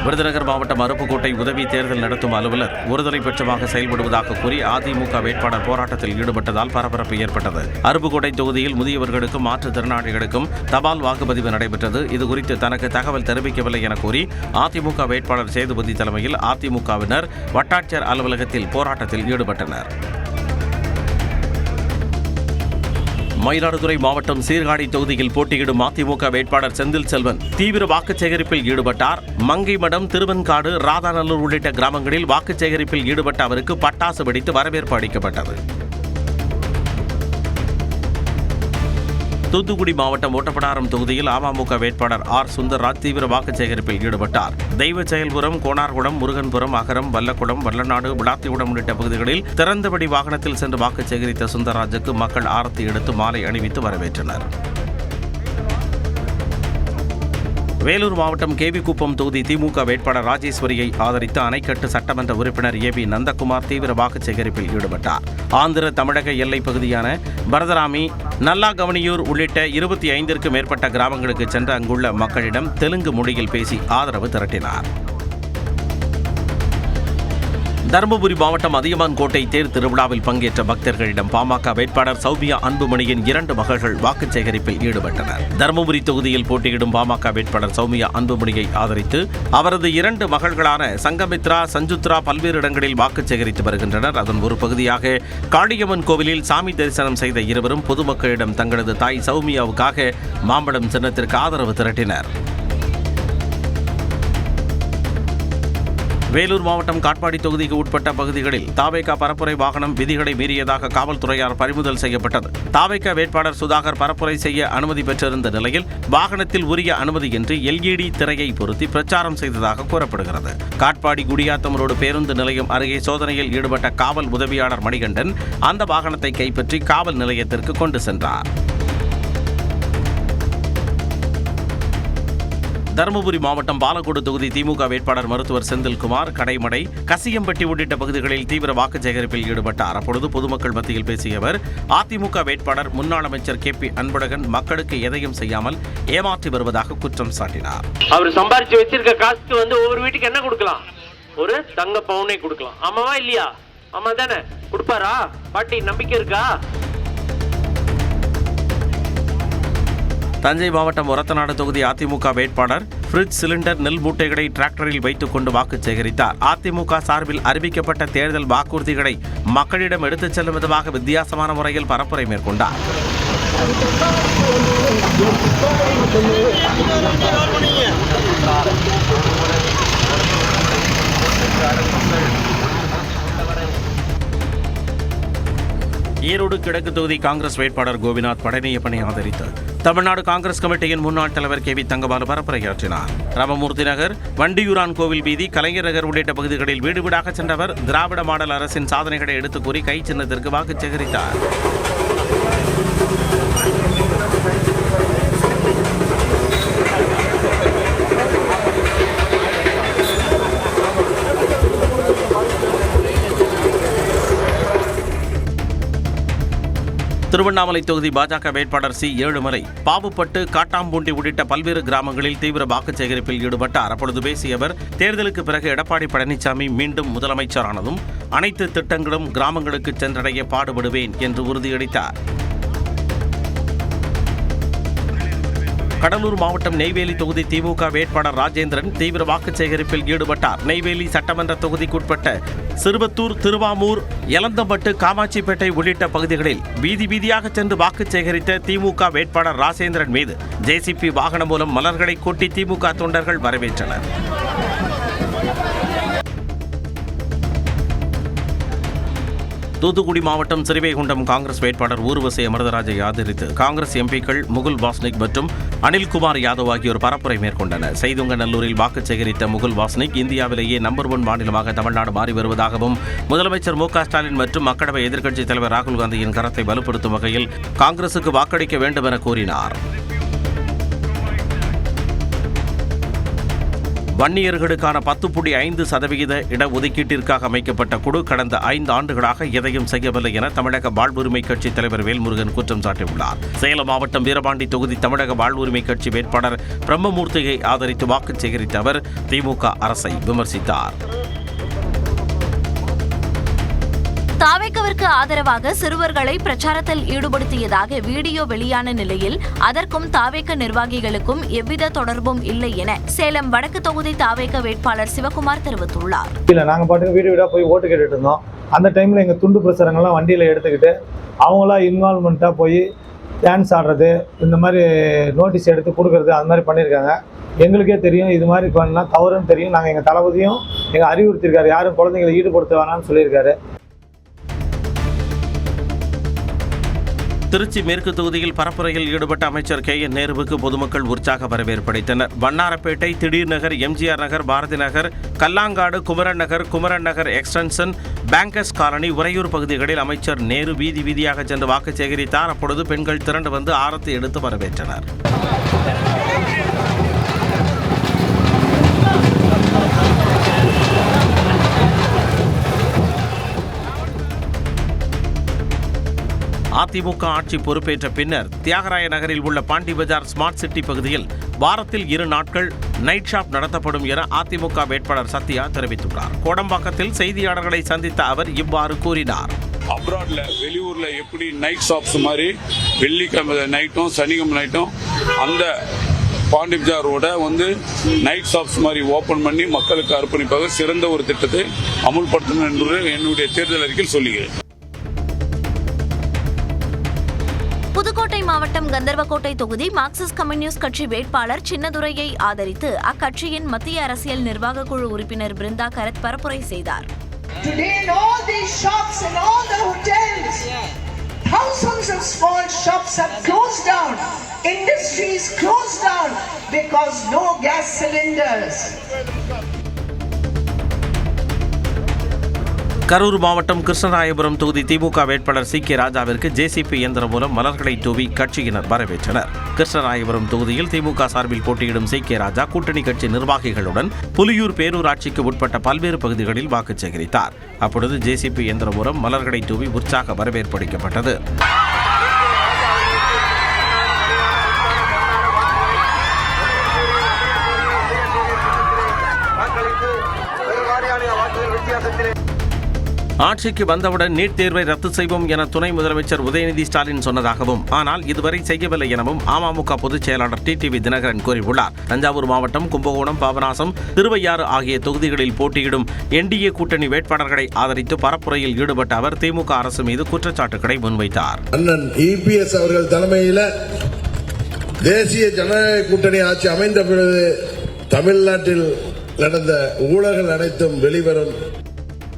விருதுநகர் மாவட்டம் அருப்புக்கோட்டை உதவி தேர்தல் நடத்தும் அலுவலர் ஒருதலை பட்சமாக செயல்படுவதாக கூறி அதிமுக வேட்பாளர் போராட்டத்தில் ஈடுபட்டதால் பரபரப்பு ஏற்பட்டது. அருப்புக்கோட்டை தொகுதியில் முதியவர்களுக்கும் மாற்றுத்திறனாளிகளுக்கும் தபால் வாக்குப்பதிவு நடைபெற்றது. இதுகுறித்து தனக்கு தகவல் தெரிவிக்கவில்லை என கூறி அதிமுக வேட்பாளர் சேதுபதி தலைமையில் அதிமுகவினர் வட்டாட்சியர் அலுவலகத்தில் போராட்டத்தில் ஈடுபட்டனர். மயிலாடுதுறை மாவட்டம் சீர்காழி தொகுதியில் போட்டியிடும் அதிமுக வேட்பாளர் செந்தில் செல்வன் தீவிர வாக்குச் சேகரிப்பில் ஈடுபட்டார். மங்கைமடம், திருவெண்காடு, ராதாநல்லூர் உள்ளிட்ட கிராமங்களில் வாக்குச் சேகரிப்பில் ஈடுபட்ட அவருக்கு பட்டாசு வெடித்து வரவேற்பு அளிக்கப்பட்டது. தூத்துக்குடி மாவட்டம் ஓட்டப்படாரம் தொகுதியில் அமமுக வேட்பாளர் ஆர் சுந்தர்ராஜ் தீவிர வாக்குச் சேகரிப்பில் ஈடுபட்டார். தெய்வ செயல்புரம், கோனார்குளம், முருகன்புரம், அகரம், வல்லக்குளம், வல்லநாடு, விளாத்திகுளம் உள்ளிட்ட பகுதிகளில் திறந்தபடி வாகனத்தில் சென்று வாக்கு சேகரித்த சுந்தர்ராஜுக்கு மக்கள் ஆரத்தி எடுத்து மாலை அணிவித்து வரவேற்றனர். வேலூர் மாவட்டம் கேவிக்குப்பம் தொகுதி திமுக வேட்பாளர் ராஜேஸ்வரியை ஆதரித்து அணைக்கட்டு சட்டமன்ற உறுப்பினர் ஏபி நந்தகுமார் தீவிர வாக்கு சேகரிப்பில் ஈடுபட்டார். ஆந்திர தமிழக எல்லைப் பகுதியான பரதராமி, நல்லாகவனியூர் உள்ளிட்ட 25க்கும் மேற்பட்ட கிராமங்களுக்கு சென்று அங்குள்ள மக்களிடம் தெலுங்கு மொழியில் பேசி ஆதரவு திரட்டினார். தருமபுரி மாவட்டம் அதியமான் கோட்டை தேர் திருவிழாவில் பங்கேற்ற பக்தர்களிடம் பாமக வேட்பாளர் சௌமியா அன்புமணியின் 2 மகள்கள் வாக்குச் சேகரிப்பில் ஈடுபட்டனர். தருமபுரி தொகுதியில் போட்டியிடும் பாமக வேட்பாளர் சௌமியா அன்புமணியை ஆதரித்து அவரது 2 மகள்களான சங்கமித்ரா, சஞ்சுத்ரா பல்வேறு இடங்களில் வாக்குச் சேகரித்து வருகின்றனர். அதன் ஒரு பகுதியாக காளியம்மன் கோவிலில் சாமி தரிசனம் செய்த இருவரும் பொதுமக்களிடம் தங்களது தாய் சௌமியாவுக்காக மாம்பழம் சின்னத்திற்கு ஆதரவு திரட்டினர். வேலூர் மாவட்டம் காட்பாடி தொகுதிக்கு உட்பட்ட பகுதிகளில் தாவேகா பரப்புரை வாகனம் விதிகளை மீறியதாக காவல்துறையால் பறிமுதல் செய்யப்பட்டது. தாவேகா வேட்பாளர் சுதாகர் பரப்புரை செய்ய அனுமதி பெற்றிருந்த நிலையில் வாகனத்தில் உரிய அனுமதியின்றி LED திரையை பொருத்தி பிரச்சாரம் செய்ததாக கூறப்படுகிறது. காட்பாடி குடியாத்தம் ரோடு பேருந்து நிலையம் அருகே சோதனையில் ஈடுபட்ட காவல் உதவியாளர் மணிகண்டன் அந்த வாகனத்தை கைப்பற்றி காவல் நிலையத்திற்கு கொண்டு சென்றார். தருமபுரி மாவட்டம் பாலக்கோடு தொகுதி திமுக வேட்பாளர் மருத்துவர் செந்தில்குமார் கடைமடை, கசியம்பட்டி உள்ளிட்ட பகுதிகளில் தீவிர வாக்குச் சேகரிப்பில் ஈடுபட்டார். அப்பொழுது பொதுமக்கள் மத்தியில் பேசிய அவர் அதிமுக வேட்பாளர் முன்னாள் அமைச்சர் KP அன்பழகன் மக்களுக்கு எதையும் செய்யாமல் ஏமாற்றி வருவதாக குற்றம் சாட்டினார். அவர் சம்பாரிச்சு வச்சிருக்க காசுக்கு ஒவ்வொரு வீட்டுக்கு என்ன கொடுக்கலாம்? ஒரு தங்க பவுனை கொடுக்கலாம். ஆமாவா இல்லையா? ஆமா தானே? கொடுப்பாரா? பாட்டி நம்பிக்கை இருக்கா? தஞ்சை மாவட்டம் ஒரத்தநாடு தொகுதி அதிமுக வேட்பாளர் ஃப்ரிட்ஜ் சிலிண்டர் நெல் மூட்டைகளை டிராக்டரில் வைத்துக் கொண்டு வாக்கு சேகரித்தார். அதிமுக சார்பில் அறிவிக்கப்பட்ட தேர்தல் வாக்குறுதிகளை மக்களிடம் எடுத்துச் செல்லும் விதமாக வித்தியாசமான முறையில் பரப்புரை மேற்கொண்டார். ஈரோடு கிழக்கு தொகுதி காங்கிரஸ் வேட்பாளர் கோபிநாத் பழனியப்பனை ஆதரித்து தமிழ்நாடு காங்கிரஸ் கமிட்டியின் முன்னாள் தலைவர் KV தங்கபாலு பரப்புரையாற்றினார். ராமமூர்த்தி நகர், வண்டியூரான் கோவில் வீதி, கலைஞர் நகர் உள்ளிட்ட பகுதிகளில் வீடு வீடாக சென்றவர் திராவிட மாடல் அரசின் சாதனைகளை எடுத்துக் கூறி கை சின்னத்திற்கு வாக்கு சேகரித்தார். திருவண்ணாமலை தொகுதி பாஜக வேட்பாளர் C. ஏழுமலை பாபுப்பட்டு, காட்டாம்பூண்டி உள்ளிட்ட பல்வேறு கிராமங்களில் தீவிர வாக்குச் சேகரிப்பில் ஈடுபட்டார். அப்பொழுது பேசிய அவர் தேர்தலுக்கு பிறகு எடப்பாடி பழனிசாமி மீண்டும் முதலமைச்சரானதும் அனைத்து திட்டங்களும் கிராமங்களுக்கு சென்றடைய பாடுபடுவேன் என்று உறுதியளித்தார். கடலூர் மாவட்டம் நெய்வேலி தொகுதி திமுக வேட்பாளர் ராஜேந்திரன் தீவிர வாக்குச் சேகரிப்பில் ஈடுபட்டார். நெய்வேலி சட்டமன்ற தொகுதிக்குட்பட்ட சிறுவத்தூர், திருவாமூர், எலந்தம்பட்டு, காமாட்சிப்பேட்டை உள்ளிட்ட பகுதிகளில் வீதி வீதியாக சென்று வாக்குச் சேகரித்த திமுக வேட்பாளர் ராஜேந்திரன் மீது JCB வாகனம் மூலம் மலர்களை கொட்டி திமுக தொண்டர்கள் வரவேற்றனர். தூத்துக்குடி மாவட்டம் சிறுவைகுண்டம் காங்கிரஸ் வேட்பாளர் ஊர்வசி அமிர்தராஜை ஆதரித்து காங்கிரஸ் MPக்கள் முகுல் வாஸ்னிக் மற்றும் அனில்குமார் யாதவ் ஆகியோர் பரப்புரை மேற்கொண்டனர். செய்துங்கநல்லூரில் வாக்கு சேகரித்த முகுல் வாஸ்னிக் இந்தியாவிலேயே நம்பர் 1 மாநிலமாக தமிழ்நாடு மாறி வருவதாகவும் முதலமைச்சர் மு க ஸ்டாலின் மற்றும் மக்களவை எதிர்க்கட்சித் தலைவர் ராகுல் காந்தியின் கரத்தை வலுப்படுத்தும் வகையில் காங்கிரசுக்கு வாக்களிக்க வேண்டும் என கூறினார். வன்னியர்களுக்கான 10.5% இடஒதுக்கீட்டிற்காக அமைக்கப்பட்ட குழு கடந்த 5 ஆண்டுகளாக எதையும் செய்யவில்லை என தமிழக வாழ்வுரிமை கட்சி தலைவர் வேல்முருகன் குற்றம் சாட்டியுள்ளார். சேலம் மாவட்டம் வீரபாண்டி தொகுதி தமிழக வாழ்வுரிமை கட்சி வேட்பாளர் பிரம்மமூர்த்தியை ஆதரித்து வாக்கு சேகரித்த அவர் திமுக அரசை விமர்சித்தார். தாவேக்காவிற்கு ஆதரவாக சிறுவர்களை பிரச்சாரத்தில் ஈடுபடுத்தியதாக வீடியோ வெளியான நிலையில் அதற்கும் தாவேக்கா நிர்வாகிகளுக்கும் எவ்வித தொடர்பும் இல்லை என சேலம் வடக்கு தொகுதி தாவேக்கா வேட்பாளர் சிவகுமார் தெரிவித்துள்ளார். நாங்க பாட்டுக்கு வீடு வீடா போய் ஓட்டு கேட்டுட்டு இருந்தோம். அந்த டைம்ல எங்க துண்டு பிரச்சாரங்கள்லாம் வண்டியில எடுத்துக்கிட்டு அவங்களா இன்வால்மெண்ட்டா போய் டான்ஸ் ஆடுறது, இந்த மாதிரி நோட்டீஸ் எடுத்து கொடுக்கறது, அந்த மாதிரி பண்ணியிருக்காங்க. எங்களுக்கே தெரியும் இது மாதிரி பண்ணால் தவறுன்னு தெரியும். நாங்கள் எங்கள் தளபதியும் எங்கள் அறிவுறுத்திருக்காரு, யாரும் குழந்தைங்களை ஈடுபடுத்த வேணாம்னு சொல்லியிருக்காரு. திருச்சி மேற்கு தொகுதியில் பரப்புரையில் ஈடுபட்ட அமைச்சர் KN நேருவுக்கு பொதுமக்கள் உற்சாக வரவேற்பளித்தனர். வண்ணாரப்பேட்டை, திடீர் நகர், MGR நகர், பாரதி நகர், கல்லாங்காடு, குமரன் நகர் எக்ஸ்டென்ஷன், பேங்கர்ஸ் காலனி, உறையூர் பகுதிகளில் அமைச்சர் நேரு வீதி வீதியாக சென்று வாக்கு சேகரித்தார். அப்பொழுது பெண்கள் திரண்டு வந்து ஆரத்தி எடுத்து வரவேற்றனர். அதிமுக ஆட்சி பொறுப்பேற்ற பின்னர் தியாகராய நகரில் உள்ள பாண்டி பஜார் ஸ்மார்ட் சிட்டி பகுதியில் வாரத்தில் 2 நாட்கள் நைட் ஷாப் நடத்தப்படும் என அதிமுக வேட்பாளர் சத்யா தெரிவித்துள்ளார். கோடம்பாக்கத்தில் செய்தியாளர்களை சந்தித்த அவர் இவ்வாறு கூறினார். அப்ராட்ல வெளியூர்ல எப்படி நைட் ஷாப்ஸ் மாதிரி வெள்ளிக்கிழமை நைட்டும் சனிக்கிழமை நைட்டும் அந்த பாண்டி பஜாரோட நைட் ஷாப்ஸ் மாதிரி ஓபன் பண்ணி மக்களுக்கு அர்ப்பணிப்பாக சிறந்த ஒரு திட்டத்தை அமுல்படுத்தணும் என்று என்னுடைய தேர்தல் அறிக்கையில் சொல்லுகிறேன். புதுக்கோட்டை மாவட்டம் கந்தர்வக்கோட்டை தொகுதி மார்க்சிஸ்ட் கம்யூனிஸ்ட் கட்சி வேட்பாளர் சின்னதுரையை ஆதரித்து அக்கட்சியின் மத்திய அரசியல் நிர்வாக குழு உறுப்பினர் பிருந்தா கரத் பரப்புரை செய்தார். Today in all these shops and all the hotels, thousands of small shops have closed down. Industries closed down because no gas cylinders. Karur மாவட்டம் கிருஷ்ணராயபுரம் தொகுதி திமுக வேட்பாளர் CK ராஜாவிற்கு JCB இயந்திரம் மூலம் மலர்களை தூவி கட்சியினர் வரவேற்றனர். கிருஷ்ணராயபுரம் தொகுதியில் திமுக சார்பில் போட்டியிடும் CK ராஜா கூட்டணி கட்சி நிர்வாகிகளுடன் புலியூர் பேரூராட்சிக்கு உட்பட்ட பல்வேறு பகுதிகளில் வாக்கு சேகரித்தார். அப்பொழுது JCB இயந்திரம் மூலம் மலர்களை தூவி உற்சாக வரவேற்பு அளிக்கப்பட்டது. ஆட்சிக்கு வந்தவுடன் நீட் தேர்வை ரத்து செய்வோம் என துணை முதலமைச்சர் உதயநிதி ஸ்டாலின் சொன்னதாகவும், ஆனால் இதுவரை செய்யவில்லை எனவும் அமமுக பொதுச் செயலாளர் TTV தினகரன் கூறியுள்ளார். தஞ்சாவூர் மாவட்டம் கும்பகோணம், பாபநாசம், திருவையாறு ஆகிய தொகுதிகளில் போட்டியிடும் NDA கூட்டணி வேட்பாளர்களை ஆதரித்து பரப்புரையில் ஈடுபட்ட அவர் திமுக அரசு மீது குற்றச்சாட்டுகளை முன்வைத்தார். அண்ணன் EPS அவர்கள் தலைமையில் தேசிய ஜனநாயக கூட்டணி ஆட்சி அமைந்த பிறகு தமிழ்நாட்டில் நடந்த ஊழல்கள் அனைத்தும் வெளிவரும்.